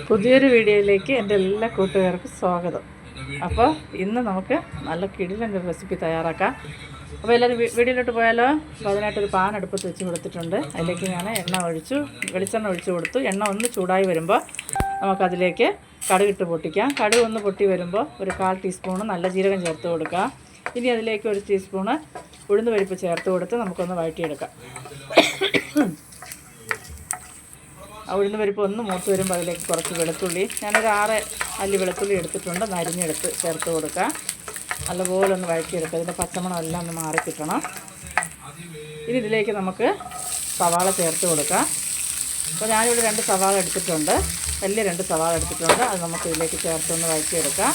പുതിയൊരു വീഡിയോയിലേക്ക് എൻ്റെ എല്ലാ കൂട്ടുകാർക്കും സ്വാഗതം. അപ്പോൾ ഇന്ന് നമുക്ക് നല്ല കിടിലൻ റെസിപ്പി തയ്യാറാക്കാം. അപ്പോൾ എല്ലാവരും വീഡിയോയിലോട്ട് പോയാലോ. അപ്പോൾ അതിനായിട്ടൊരു പാൻ അടുപ്പത്ത് വെച്ച് കൊടുത്തിട്ടുണ്ട്. അതിലേക്ക് ഞാൻ വെളിച്ചെണ്ണ ഒഴിച്ചു കൊടുത്തു. എണ്ണ ഒന്ന് ചൂടായി വരുമ്പോൾ നമുക്കതിലേക്ക് കടുകിട്ട് പൊട്ടിക്കാം. കടുക് ഒന്ന് പൊട്ടി വരുമ്പോൾ ഒരു 1/4 ടീസ്പൂണ് നല്ല ജീരകം ചേർത്ത് കൊടുക്കാം. ഇനി അതിലേക്ക് 1 ടീസ്പൂണ് ഉഴുന്ന് പരിപ്പ് ചേർത്ത് കൊടുത്ത് നമുക്കൊന്ന് വഴറ്റിയെടുക്കാം. ഉഴുന്ന് പരിപ്പ് ഒന്ന് മൂത്ത് വരുമ്പോൾ അതിലേക്ക് കുറച്ച് വെളുത്തുള്ളി, ഞാനൊരു 6 അല്ലി വെളുത്തുള്ളി എടുത്തിട്ടുണ്ട്, നരിഞ്ഞെടുത്ത് ചേർത്ത് കൊടുക്കുക. നല്ലപോലെ ഒന്ന് വഴറ്റിയെടുക്കുക. ഇതിൻ്റെ പച്ചമണം എല്ലാം ഒന്ന് മാറി കിട്ടണം. ഇനി ഇതിലേക്ക് നമുക്ക് സവാള ചേർത്ത് കൊടുക്കാം. അപ്പോൾ ഞാനിവിടെ 2 സവാള എടുത്തിട്ടുണ്ട്, വലിയ 2 സവാള എടുത്തിട്ടുണ്ട്. അത് നമുക്ക് ഇതിലേക്ക് ചേർത്തൊന്ന് വഴറ്റിയെടുക്കാം.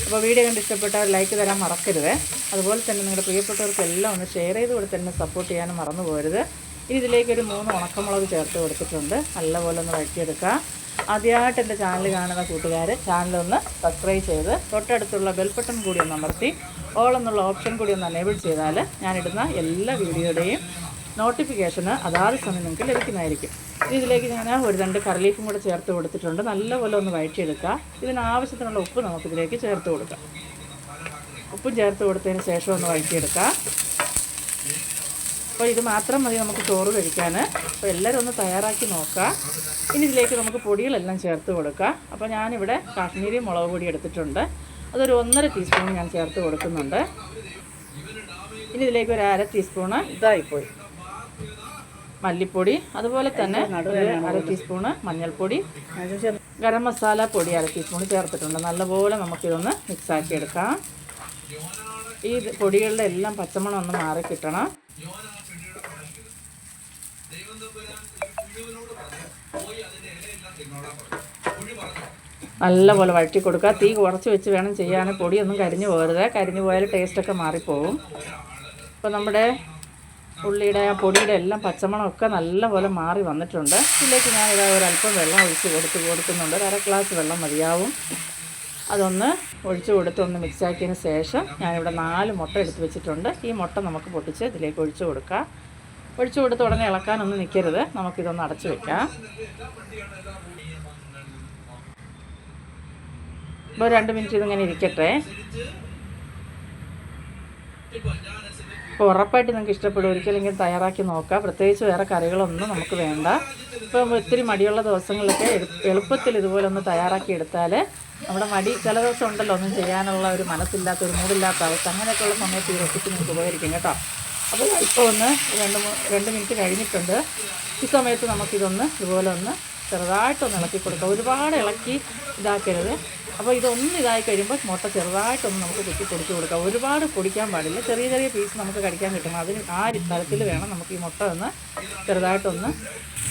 അപ്പോൾ വീഡിയോ കണ്ട് ഇഷ്ടപ്പെട്ടാൽ ലൈക്ക് തരാൻ മറക്കരുത്. അതുപോലെ തന്നെ നിങ്ങളുടെ പ്രിയപ്പെട്ടവർക്കെല്ലാം ഒന്ന് ഷെയർ ചെയ്ത് കൊടുത്ത് തന്നെ സപ്പോർട്ട് ചെയ്യാനും മറന്നു പോകരുത്. ഇനി ഇതിലേക്ക് ഒരു 3 ഉണക്കമുളക് ചേർത്ത് കൊടുത്തിട്ടുണ്ട്. നല്ലപോലെ ഒന്ന് വഴറ്റിയെടുക്കുക. ആദ്യമായിട്ട് എൻ്റെ ചാനൽ കാണുന്ന കൂട്ടുകാർ ചാനലൊന്ന് സബ്സ്ക്രൈബ് ചെയ്ത് തൊട്ടടുത്തുള്ള ബെൽ ബട്ടൺ കൂടി ഒന്ന് അമർത്തി ഓൾ എന്നുള്ള ഓപ്ഷൻ കൂടി ഒന്ന് എനേബിൾ ചെയ്താൽ ഞാനിടുന്ന എല്ലാ വീഡിയോയുടെയും നോട്ടിഫിക്കേഷന് അതാത് സമയം നിങ്ങൾക്ക് ലഭിക്കുന്നതായിരിക്കും. ഇതിലേക്ക് ഞാൻ ഒരു 2 കറി കൂടെ ചേർത്ത് കൊടുത്തിട്ടുണ്ട്. നല്ലപോലെ ഒന്ന് വഴറ്റിയെടുക്കുക. ഇതിനാവശ്യത്തിനുള്ള ഉപ്പ് നമുക്കിതിലേക്ക് ചേർത്ത് കൊടുക്കാം. ഉപ്പും ചേർത്ത് കൊടുത്തതിന് ശേഷം ഒന്ന് വഴറ്റിയെടുക്കുക. അപ്പോൾ ഇത് മാത്രം മതി നമുക്ക് ചോറ് കഴിക്കാൻ. അപ്പോൾ എല്ലാവരും ഒന്ന് തയ്യാറാക്കി നോക്കുക. ഇനി ഇതിലേക്ക് നമുക്ക് പൊടികളെല്ലാം ചേർത്ത് കൊടുക്കുക. അപ്പോൾ ഞാനിവിടെ കാശ്മീരി മുളക് പൊടി എടുത്തിട്ടുണ്ട്. അതൊരു 1.5 ടീസ്പൂൺ ഞാൻ ചേർത്ത് കൊടുക്കുന്നുണ്ട്. ഇനി ഇതിലേക്ക് ഒരു 1/2 ടീസ്പൂണ് ഇതായിപ്പോയി മല്ലിപ്പൊടി, അതുപോലെ തന്നെ 1/2 ടീസ്പൂണ് മഞ്ഞൾപ്പൊടി, ഗരം മസാല പൊടി 1/2 ടീസ്പൂൺ ചേർത്തിട്ടുണ്ട്. നല്ലപോലെ നമുക്കിതൊന്ന് മിക്സാക്കി എടുക്കാം. ഈ പൊടികളുടെ എല്ലാം പച്ചമണം ഒന്ന് മാറി കിട്ടണം. നല്ലപോലെ വഴറ്റി കൊടുക്കുക. തീ കുറച്ച് വെച്ച് വേണം ചെയ്യാൻ. പൊടിയൊന്നും കരിഞ്ഞു പോകരുത്. കരിഞ്ഞു പോയാൽ ടേസ്റ്റൊക്കെ മാറിപ്പോവും. അപ്പോൾ നമ്മുടെ ഉള്ളിയുടെ പൊടിയുടെ എല്ലാം പച്ചമണമൊക്കെ നല്ലപോലെ മാറി വന്നിട്ടുണ്ട്. ഇതിലേക്ക് ഞാനിവിടെ ഒരല്പം വെള്ളം ഒഴിച്ച് കൊടുക്കുന്നുണ്ട്. 1/2 ഗ്ലാസ് വെള്ളം മതിയാവും. അതൊന്ന് ഒഴിച്ച് കൊടുത്ത് ഒന്ന് മിക്സാക്കിയതിന് ശേഷം ഞാനിവിടെ 4 മുട്ട എടുത്ത് വെച്ചിട്ടുണ്ട്. ഈ മുട്ട നമുക്ക് പൊട്ടിച്ച് ഇതിലേക്ക് ഒഴിച്ച് കൊടുക്കുക. ഒഴിച്ച് കൊടുത്ത് ഉടനെ ഇളക്കാനൊന്നും നിൽക്കരുത്. നമുക്കിതൊന്ന് അടച്ച് വയ്ക്കാം. ഇപ്പോൾ 2 മിനിറ്റ് ഇതിങ്ങനെ ഇരിക്കട്ടെ. അപ്പോൾ ഉറപ്പായിട്ട് നിങ്ങൾക്ക് ഇഷ്ടപ്പെടും. ഒരിക്കലെങ്കിലും തയ്യാറാക്കി നോക്കുക. പ്രത്യേകിച്ച് വേറെ കറികളൊന്നും നമുക്ക് വേണ്ട. ഇപ്പം ഒത്തിരി മടിയുള്ള ദിവസങ്ങളിലൊക്കെ എളുപ്പത്തിൽ ഇതുപോലെ ഒന്ന് തയ്യാറാക്കി എടുത്താൽ നമ്മുടെ മടി ചില ദിവസം ഉണ്ടല്ലോ ഒന്നും ചെയ്യാനുള്ള ഒരു മനസ്സില്ലാത്ത ഒരു മൂടില്ലാത്ത അവസ്ഥ, അങ്ങനെയൊക്കെയുള്ള സമയത്ത് ഈ റെസിപ്പി നിങ്ങൾക്ക് ഉപകരിക്കും കേട്ടോ. അപ്പോൾ ഇപ്പോൾ ഒന്ന് 2 മിനിറ്റ് കഴിഞ്ഞിട്ടുണ്ട്. ഈ സമയത്ത് നമുക്കിതൊന്ന് ഇതുപോലെ ഒന്ന് ചെറുതായിട്ടൊന്ന് ഇളക്കി കൊടുക്കാം. ഒരുപാട് ഇളക്കി ഇതാക്കരുത്. അപ്പോൾ ഇതൊന്ന് ഇതായി കഴിയുമ്പോൾ മുട്ട ചെറുതായിട്ടൊന്ന് നമുക്ക് കുത്തി പൊടിച്ച് കൊടുക്കാം. ഒരുപാട് പൊടിക്കാൻ പാടില്ല. ചെറിയ ചെറിയ പീസ് നമുക്ക് കടിക്കാൻ കിട്ടണം. അതിന് ആ തരത്തിൽ വേണം നമുക്ക് ഈ മുട്ട ഒന്ന് ചെറുതായിട്ടൊന്ന്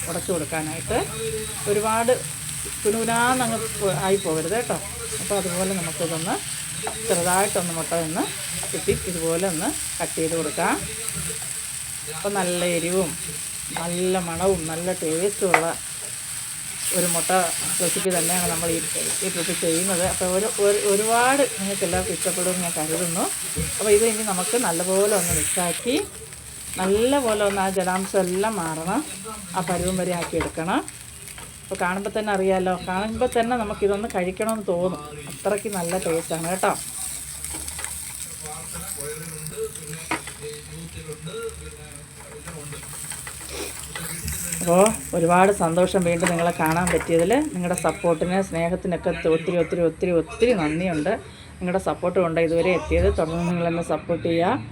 ഉടച്ചു കൊടുക്കാനായിട്ട്. ഒരുപാട് കുനുകുനാന്നങ്ങ് ആയി പോകരുത് കേട്ടോ. അപ്പോൾ അതുപോലെ നമുക്കിതൊന്ന് ചെറുതായിട്ടൊന്ന് മുട്ട ഒന്ന് കുത്തി ഇതുപോലെ ഒന്ന് കട്ട് ചെയ്ത് കൊടുക്കാം. അപ്പോൾ നല്ല എരിവും നല്ല മണവും നല്ല ടേസ്റ്റുമുള്ള ഒരു മുട്ട റെസിപ്പി തന്നെയാണ് നമ്മൾ ഈ ട്രിപ്പ് ചെയ്യുന്നത്. അപ്പോൾ ഒരുപാട് നിങ്ങൾക്ക് എല്ലാവർക്കും ഇഷ്ടപ്പെടുമെന്ന് ഞാൻ കരുതുന്നു. അപ്പോൾ ഇത് ഇനി നമുക്ക് നല്ലപോലെ ഒന്ന് മിക്സാക്കി നല്ലപോലെ ഒന്ന് ആ ജലാംശം എല്ലാം മാറണം. ആ പരുവം വരെ ആക്കി എടുക്കണം. അപ്പോൾ കാണുമ്പോൾ തന്നെ അറിയാമല്ലോ, കാണുമ്പോൾ തന്നെ നമുക്കിതൊന്ന് കഴിക്കണമെന്ന് തോന്നും. അത്രയ്ക്ക് നല്ല ടേസ്റ്റാണ് കേട്ടോ. അപ്പോൾ ഒരുപാട് സന്തോഷം വീണ്ടും നിങ്ങളെ കാണാൻ പറ്റിയതിൽ. നിങ്ങളുടെ സപ്പോർട്ടിന് സ്നേഹത്തിനൊക്കെ ഒത്തിരി ഒത്തിരി ഒത്തിരി ഒത്തിരി നന്ദിയുണ്ട്. നിങ്ങളുടെ സപ്പോർട്ട് കൊണ്ട് ഇതുവരെ എത്തിയത്. തുടർന്ന് നിങ്ങളെന്നെ സപ്പോർട്ട് ചെയ്യുക.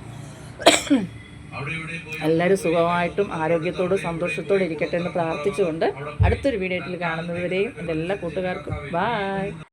എല്ലാവരും സുഖമായിട്ടും ആരോഗ്യത്തോടും സന്തോഷത്തോടെ ഇരിക്കട്ടെ എന്ന് പ്രാർത്ഥിച്ചുകൊണ്ട് അടുത്തൊരു വീഡിയോയിൽ കാണുന്നതുവരെയും എൻ്റെ എല്ലാ കൂട്ടുകാർക്കും ബായ്.